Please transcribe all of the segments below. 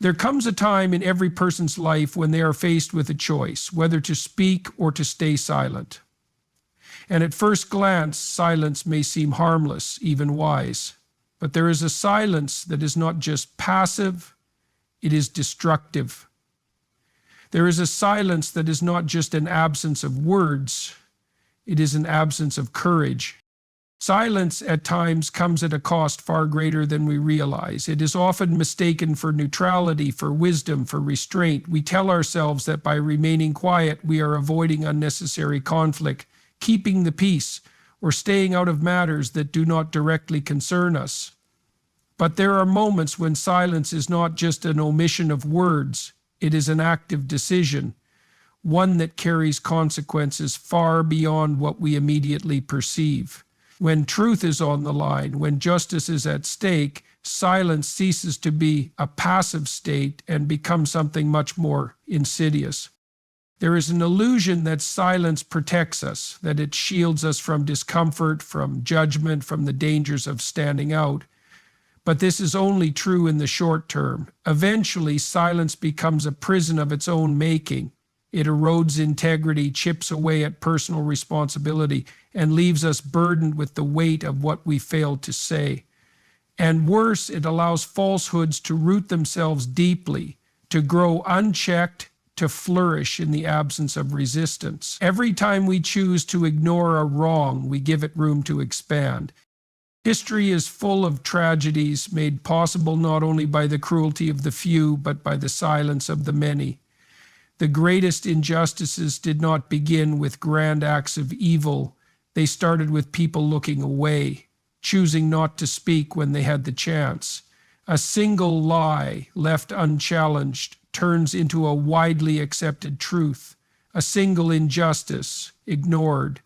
There comes a time in every person's life when they are faced with a choice, whether to speak or to stay silent. And at first glance, silence may seem harmless, even wise. But there is a silence that is not just passive, it is destructive. There is a silence that is not just an absence of words, it is an absence of courage. Silence at times comes at a cost far greater than we realize. It is often mistaken for neutrality, for wisdom, for restraint. We tell ourselves that by remaining quiet, we are avoiding unnecessary conflict, keeping the peace, or staying out of matters that do not directly concern us. But there are moments when silence is not just an omission of words, it is an active decision, one that carries consequences far beyond what we immediately perceive. When truth is on the line, when justice is at stake, silence ceases to be a passive state and becomes something much more insidious. There is an illusion that silence protects us, that it shields us from discomfort, from judgment, from the dangers of standing out. But this is only true in the short term. Eventually, silence becomes a prison of its own making. It erodes integrity, chips away at personal responsibility, and leaves us burdened with the weight of what we failed to say. And worse, it allows falsehoods to root themselves deeply, to grow unchecked, to flourish in the absence of resistance. Every time we choose to ignore a wrong, we give it room to expand. History is full of tragedies made possible not only by the cruelty of the few, but by the silence of the many. The greatest injustices did not begin with grand acts of evil. They started with people looking away, choosing not to speak when they had the chance. A single lie left unchallenged turns into a widely accepted truth. A single injustice ignored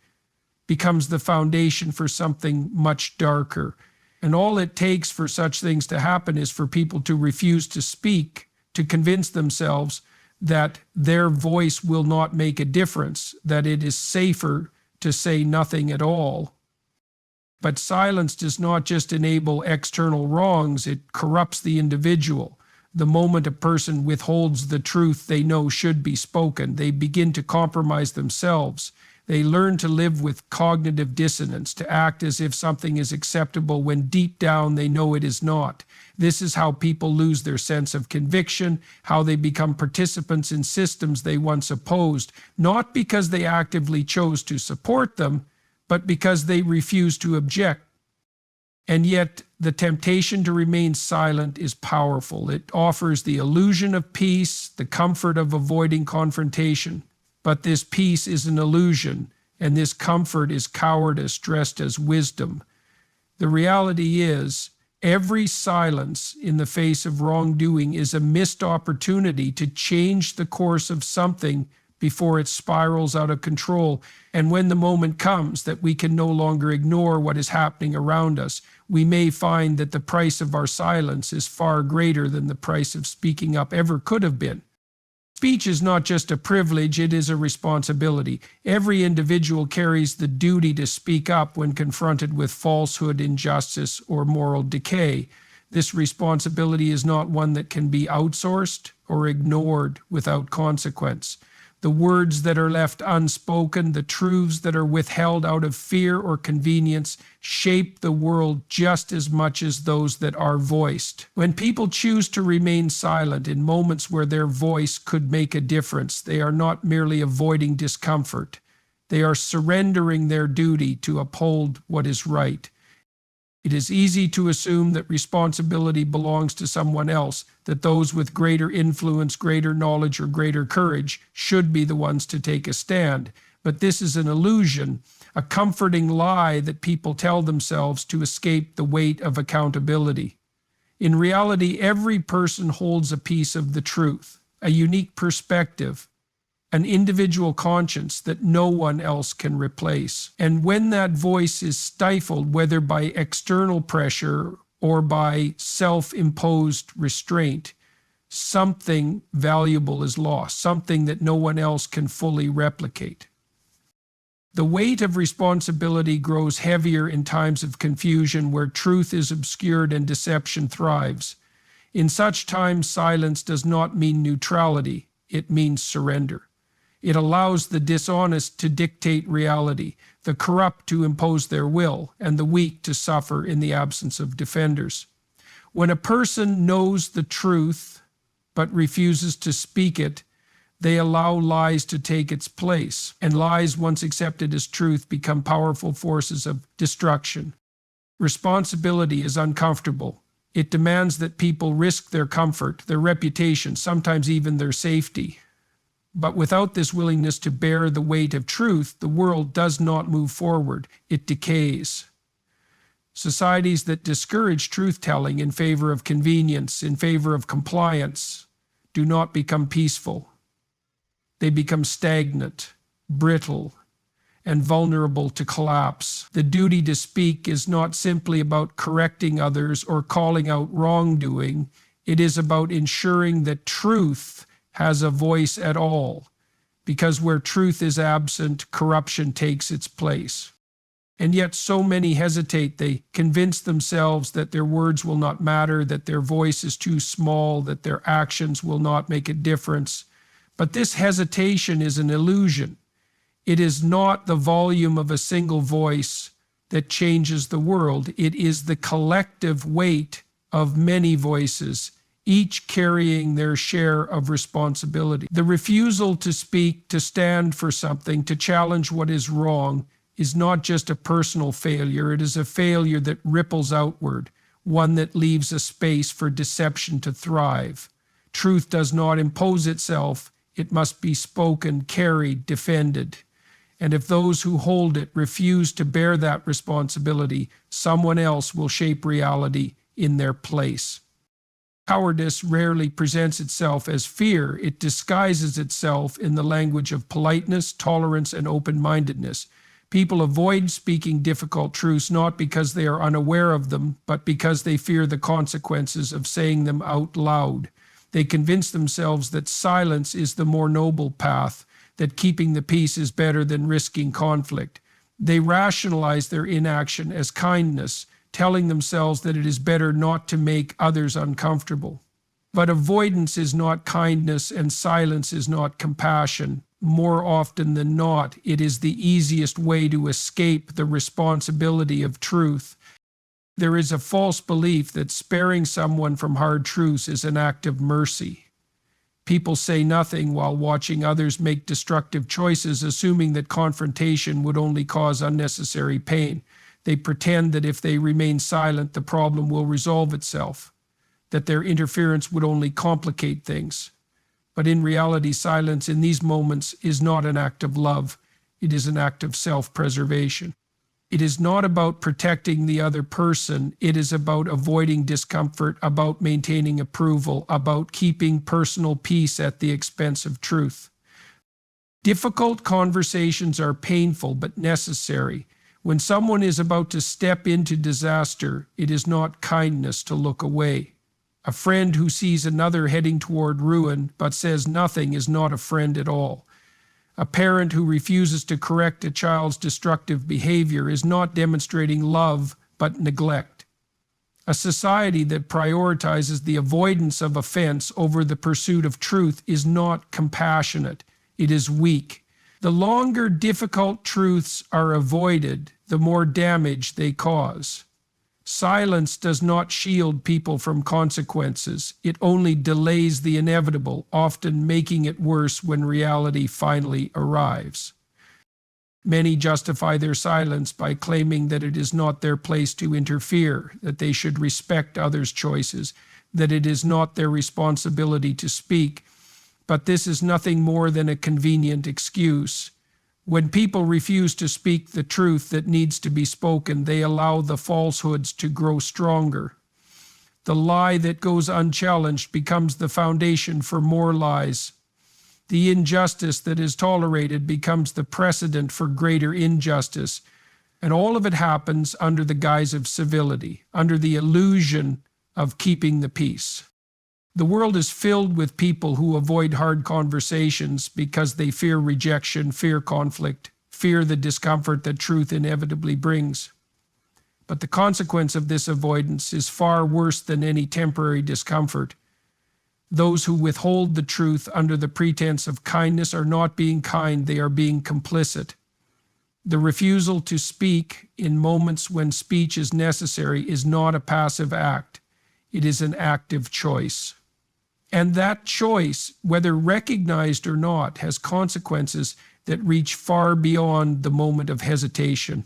becomes the foundation for something much darker. And all it takes for such things to happen is for people to refuse to speak, to convince themselves that their voice will not make a difference, that it is safer to say nothing at all. But silence does not just enable external wrongs, it corrupts the individual. The moment a person withholds the truth they know should be spoken, they begin to compromise themselves. They learn to live with cognitive dissonance, to act as if something is acceptable when deep down they know it is not. This is how people lose their sense of conviction, how they become participants in systems they once opposed, not because they actively chose to support them, but because they refuse to object. And yet, the temptation to remain silent is powerful. It offers the illusion of peace, the comfort of avoiding confrontation. But this peace is an illusion, and this comfort is cowardice dressed as wisdom. The reality is, every silence in the face of wrongdoing is a missed opportunity to change the course of something before it spirals out of control. And when the moment comes that we can no longer ignore what is happening around us, we may find that the price of our silence is far greater than the price of speaking up ever could have been. Speech is not just a privilege, it is a responsibility. Every individual carries the duty to speak up when confronted with falsehood, injustice, or moral decay. This responsibility is not one that can be outsourced or ignored without consequence. The words that are left unspoken, the truths that are withheld out of fear or convenience, shape the world just as much as those that are voiced. When people choose to remain silent in moments where their voice could make a difference, they are not merely avoiding discomfort. They are surrendering their duty to uphold what is right. It is easy to assume that responsibility belongs to someone else, that those with greater influence, greater knowledge, or greater courage should be the ones to take a stand. But this is an illusion, a comforting lie that people tell themselves to escape the weight of accountability. In reality, every person holds a piece of the truth, a unique perspective, an individual conscience that no one else can replace. And when that voice is stifled, whether by external pressure or by self-imposed restraint, something valuable is lost, something that no one else can fully replicate. The weight of responsibility grows heavier in times of confusion where truth is obscured and deception thrives. In such times, silence does not mean neutrality, it means surrender. It allows the dishonest to dictate reality, the corrupt to impose their will, and the weak to suffer in the absence of defenders. When a person knows the truth but refuses to speak it, they allow lies to take its place, and lies, once accepted as truth, become powerful forces of destruction. Responsibility is uncomfortable. It demands that people risk their comfort, their reputation, sometimes even their safety. But without this willingness to bear the weight of truth, the world does not move forward. It decays. Societies that discourage truth-telling in favor of convenience, in favor of compliance, do not become peaceful. They become stagnant, brittle, and vulnerable to collapse. The duty to speak is not simply about correcting others or calling out wrongdoing. It is about ensuring that truth has a voice at all, because where truth is absent, corruption takes its place. And yet so many hesitate. They convince themselves that their words will not matter, that their voice is too small, that their actions will not make a difference. But this hesitation is an illusion. It is not the volume of a single voice that changes the world. It is the collective weight of many voices, each carrying their share of responsibility. The refusal to speak, to stand for something, to challenge what is wrong, is not just a personal failure. It is a failure that ripples outward, one that leaves a space for deception to thrive. Truth does not impose itself. It must be spoken, carried, defended. And if those who hold it refuse to bear that responsibility, someone else will shape reality in their place. Cowardice rarely presents itself as fear. It disguises itself in the language of politeness, tolerance, and open-mindedness. People avoid speaking difficult truths not because they are unaware of them, but because they fear the consequences of saying them out loud. They convince themselves that silence is the more noble path, that keeping the peace is better than risking conflict. They rationalize their inaction as kindness, telling themselves that it is better not to make others uncomfortable. But avoidance is not kindness, and silence is not compassion. More often than not, it is the easiest way to escape the responsibility of truth. There is a false belief that sparing someone from hard truths is an act of mercy. People say nothing while watching others make destructive choices, assuming that confrontation would only cause unnecessary pain. They pretend that if they remain silent, the problem will resolve itself, that their interference would only complicate things. But in reality, silence in these moments is not an act of love. It is an act of self-preservation. It is not about protecting the other person. It is about avoiding discomfort, about maintaining approval, about keeping personal peace at the expense of truth. Difficult conversations are painful but necessary. When someone is about to step into disaster, it is not kindness to look away. A friend who sees another heading toward ruin but says nothing is not a friend at all. A parent who refuses to correct a child's destructive behavior is not demonstrating love but neglect. A society that prioritizes the avoidance of offense over the pursuit of truth is not compassionate. It is weak. The longer difficult truths are avoided, the more damage they cause. Silence does not shield people from consequences. It only delays the inevitable, often making it worse when reality finally arrives. Many justify their silence by claiming that it is not their place to interfere, that they should respect others' choices, that it is not their responsibility to speak. But this is nothing more than a convenient excuse. When people refuse to speak the truth that needs to be spoken, they allow the falsehoods to grow stronger. The lie that goes unchallenged becomes the foundation for more lies. The injustice that is tolerated becomes the precedent for greater injustice. And all of it happens under the guise of civility, under the illusion of keeping the peace. The world is filled with people who avoid hard conversations because they fear rejection, fear conflict, fear the discomfort that truth inevitably brings. But the consequence of this avoidance is far worse than any temporary discomfort. Those who withhold the truth under the pretense of kindness are not being kind, they are being complicit. The refusal to speak in moments when speech is necessary is not a passive act. It is an active choice. And that choice, whether recognized or not, has consequences that reach far beyond the moment of hesitation.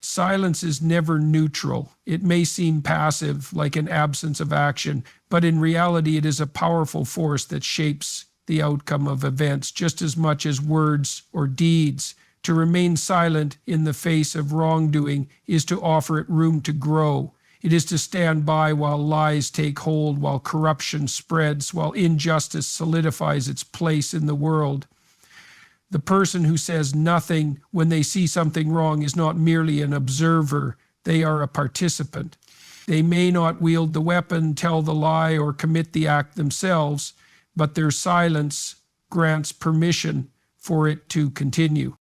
Silence is never neutral. It may seem passive, like an absence of action, but in reality it is a powerful force that shapes the outcome of events just as much as words or deeds. To remain silent in the face of wrongdoing is to offer it room to grow. It is to stand by while lies take hold, while corruption spreads, while injustice solidifies its place in the world. The person who says nothing when they see something wrong is not merely an observer, they are a participant. They may not wield the weapon, tell the lie, or commit the act themselves, but their silence grants permission for it to continue.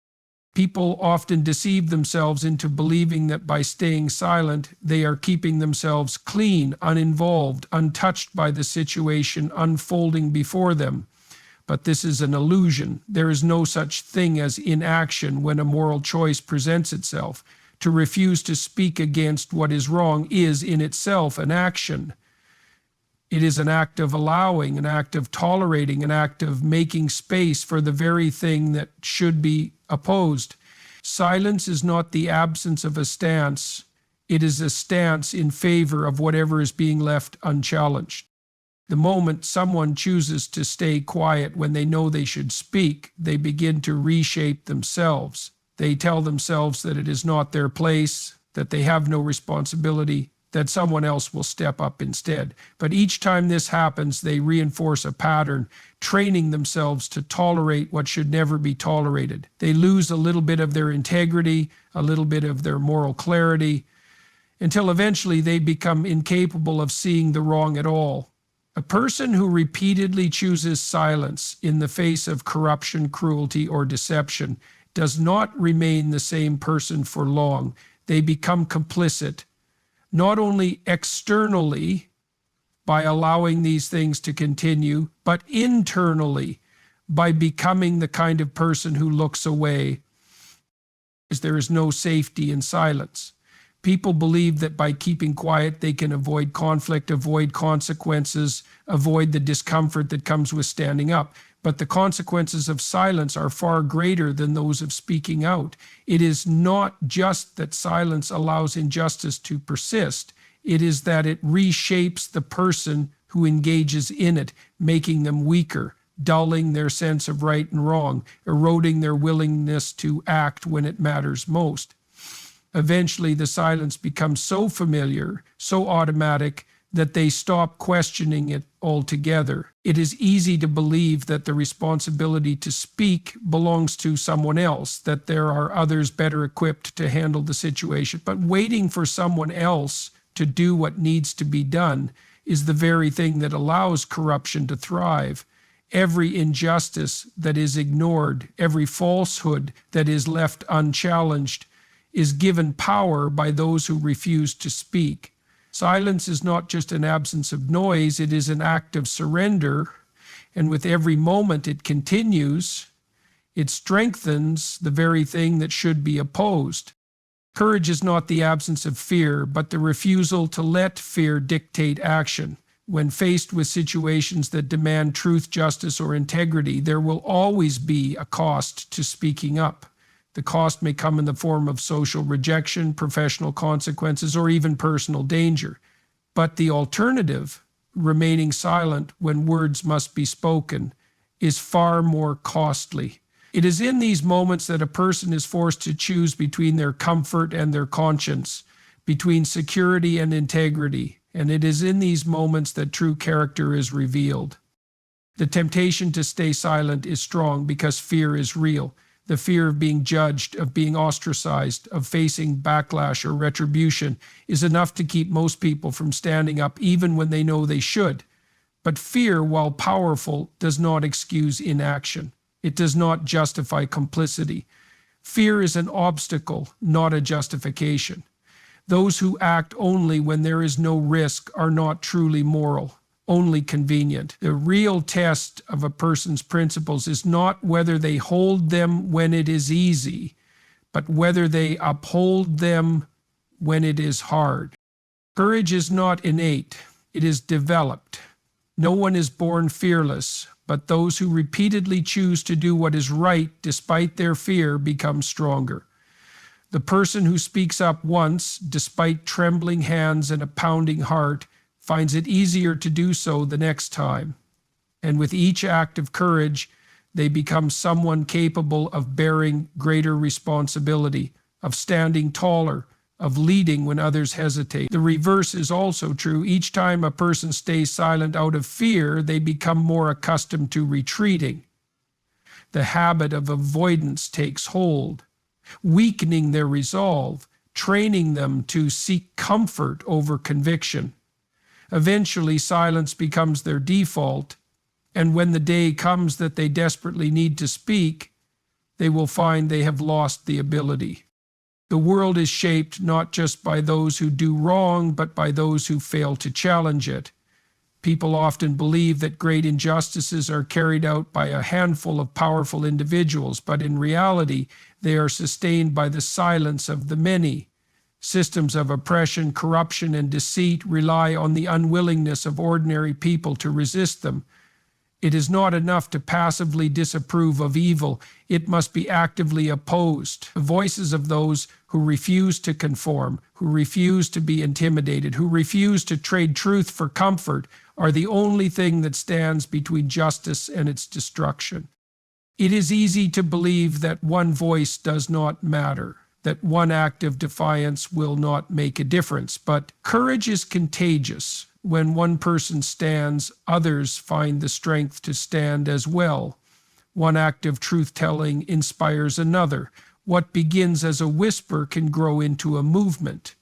People often deceive themselves into believing that by staying silent, they are keeping themselves clean, uninvolved, untouched by the situation unfolding before them. But this is an illusion. There is no such thing as inaction when a moral choice presents itself. To refuse to speak against what is wrong is in itself an action. It is an act of allowing, an act of tolerating, an act of making space for the very thing that should be opposed. Silence is not the absence of a stance. It is a stance in favor of whatever is being left unchallenged. The moment someone chooses to stay quiet when they know they should speak, they begin to reshape themselves. They tell themselves that it is not their place, that they have no responsibility, that someone else will step up instead. But each time this happens, they reinforce a pattern, training themselves to tolerate what should never be tolerated. They lose a little bit of their integrity, a little bit of their moral clarity, until eventually they become incapable of seeing the wrong at all. A person who repeatedly chooses silence in the face of corruption, cruelty, or deception does not remain the same person for long. They become complicit, not only externally by allowing these things to continue, but internally by becoming the kind of person who looks away. There is no safety in silence. People believe that by keeping quiet, they can avoid conflict, avoid consequences, avoid the discomfort that comes with standing up. But the consequences of silence are far greater than those of speaking out. It is not just that silence allows injustice to persist. It is that it reshapes the person who engages in it, making them weaker, dulling their sense of right and wrong, eroding their willingness to act when it matters most. Eventually, the silence becomes so familiar, so automatic, that they stop questioning it altogether. It is easy to believe that the responsibility to speak belongs to someone else, that there are others better equipped to handle the situation. But waiting for someone else to do what needs to be done is the very thing that allows corruption to thrive. Every injustice that is ignored, every falsehood that is left unchallenged, is given power by those who refuse to speak. Silence is not just an absence of noise, it is an act of surrender, and with every moment it continues, it strengthens the very thing that should be opposed. Courage is not the absence of fear, but the refusal to let fear dictate action. When faced with situations that demand truth, justice, or integrity, there will always be a cost to speaking up. The cost may come in the form of social rejection, professional consequences, or even personal danger. But the alternative, remaining silent when words must be spoken, is far more costly. It is in these moments that a person is forced to choose between their comfort and their conscience, between security and integrity, and it is in these moments that true character is revealed. The temptation to stay silent is strong because fear is real. The fear of being judged, of being ostracized, of facing backlash or retribution is enough to keep most people from standing up even when they know they should. But fear, while powerful, does not excuse inaction. It does not justify complicity. Fear is an obstacle, not a justification. Those who act only when there is no risk are not truly moral, only convenient. The real test of a person's principles is not whether they hold them when it is easy, but whether they uphold them when it is hard. Courage is not innate, it is developed. No one is born fearless, but those who repeatedly choose to do what is right despite their fear become stronger. The person who speaks up once, despite trembling hands and a pounding heart, finds it easier to do so the next time. And with each act of courage, they become someone capable of bearing greater responsibility, of standing taller, of leading when others hesitate. The reverse is also true. Each time a person stays silent out of fear, they become more accustomed to retreating. The habit of avoidance takes hold, weakening their resolve, training them to seek comfort over conviction. Eventually, silence becomes their default, and when the day comes that they desperately need to speak, they will find they have lost the ability. The world is shaped not just by those who do wrong, but by those who fail to challenge it. People often believe that great injustices are carried out by a handful of powerful individuals, but in reality, they are sustained by the silence of the many. Systems of oppression, corruption, and deceit rely on the unwillingness of ordinary people to resist them. It is not enough to passively disapprove of evil. It must be actively opposed. The voices of those who refuse to conform, who refuse to be intimidated, who refuse to trade truth for comfort, are the only thing that stands between justice and its destruction. It is easy to believe that one voice does not matter, that one act of defiance will not make a difference, but courage is contagious. When one person stands, others find the strength to stand as well. One act of truth-telling inspires another. What begins as a whisper can grow into a movement.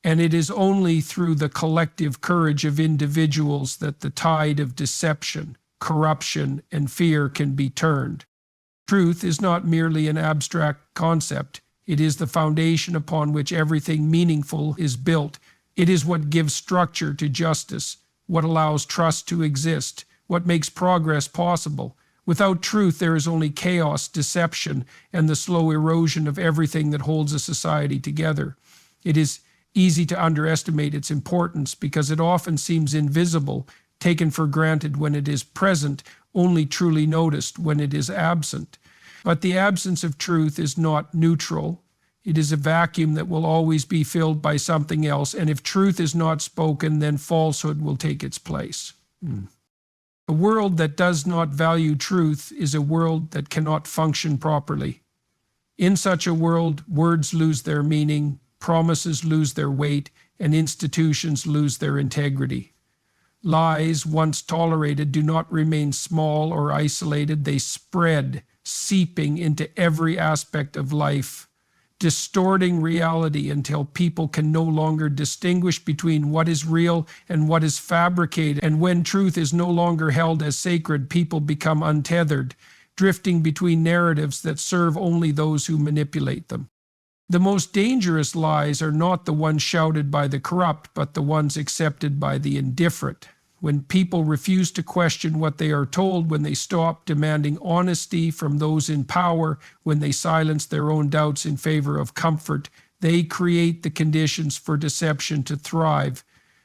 And it is only through the collective courage of individuals that the tide of deception, corruption, and fear can be turned. Truth is not merely an abstract concept. It is the foundation upon which everything meaningful is built. It is what gives structure to justice, what allows trust to exist, what makes progress possible. Without truth, there is only chaos, deception, and the slow erosion of everything that holds a society together. It is easy to underestimate its importance because it often seems invisible, taken for granted when it is present, only truly noticed when it is absent. But the absence of truth is not neutral. It is a vacuum that will always be filled by something else, and if truth is not spoken, then falsehood will take its place. A world that does not value truth is a world that cannot function properly. In such a world, words lose their meaning, promises lose their weight, and institutions lose their integrity. Lies, once tolerated, do not remain small or isolated. They spread, seeping into every aspect of life, distorting reality until people can no longer distinguish between what is real and what is fabricated. And when truth is no longer held as sacred, people become untethered, drifting between narratives that serve only those who manipulate them. The most dangerous lies are not the ones shouted by the corrupt, but the ones accepted by the indifferent. When people refuse to question what they are told, when they stop demanding honesty from those in power, when they silence their own doubts in favor of comfort, they create the conditions for deception to thrive.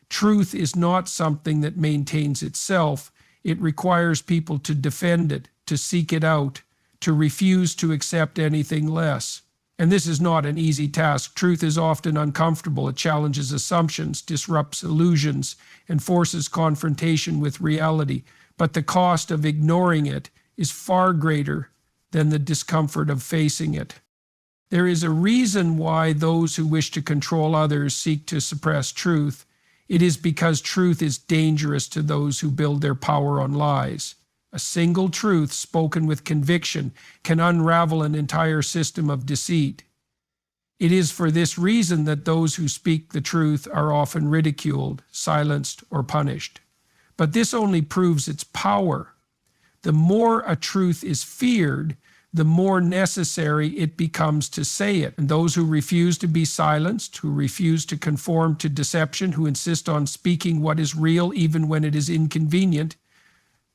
Truth is not something that maintains itself. It requires people to defend it, to seek it out, to refuse to accept anything less. And this is not an easy task. Truth is often uncomfortable. It challenges assumptions, disrupts illusions, and forces confrontation with reality. But the cost of ignoring it is far greater than the discomfort of facing it. There is a reason why those who wish to control others seek to suppress truth. It is because truth is dangerous to those who build their power on lies. A single truth spoken with conviction can unravel an entire system of deceit. It is for this reason that those who speak the truth are often ridiculed, silenced, or punished. But this only proves its power. The more a truth is feared, the more necessary it becomes to say it. And those who refuse to be silenced, who refuse to conform to deception, who insist on speaking what is real even when it is inconvenient,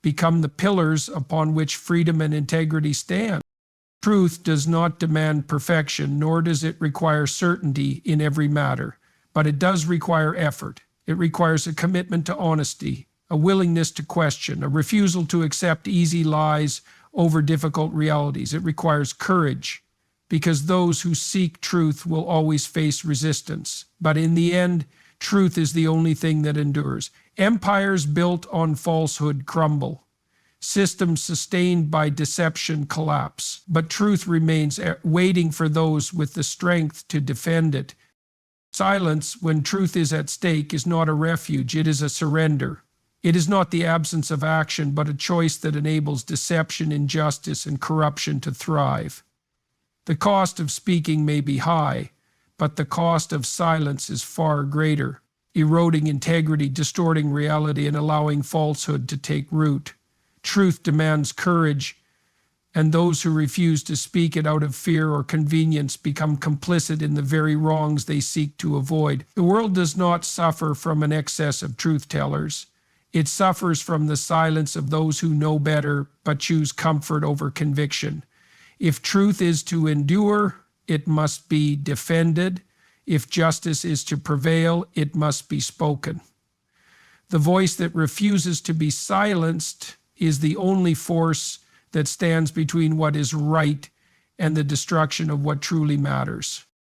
become the pillars upon which freedom and integrity stand. Truth does not demand perfection, nor does it require certainty in every matter, but it does require effort. It requires a commitment to honesty, a willingness to question, a refusal to accept easy lies over difficult realities. It requires courage, because those who seek truth will always face resistance. But in the end, truth is the only thing that endures. Empires built on falsehood crumble. Systems sustained by deception collapse. But truth remains, waiting for those with the strength to defend it. Silence, when truth is at stake, is not a refuge, it is a surrender. It is not the absence of action, but a choice that enables deception, injustice, and corruption to thrive. The cost of speaking may be high, but the cost of silence is far greater, eroding integrity, distorting reality, and allowing falsehood to take root. Truth demands courage, and those who refuse to speak it out of fear or convenience become complicit in the very wrongs they seek to avoid. The world does not suffer from an excess of truth-tellers. It suffers from the silence of those who know better but choose comfort over conviction. If truth is to endure, it must be defended. If justice is to prevail, it must be spoken. The voice that refuses to be silenced is the only force that stands between what is right and the destruction of what truly matters.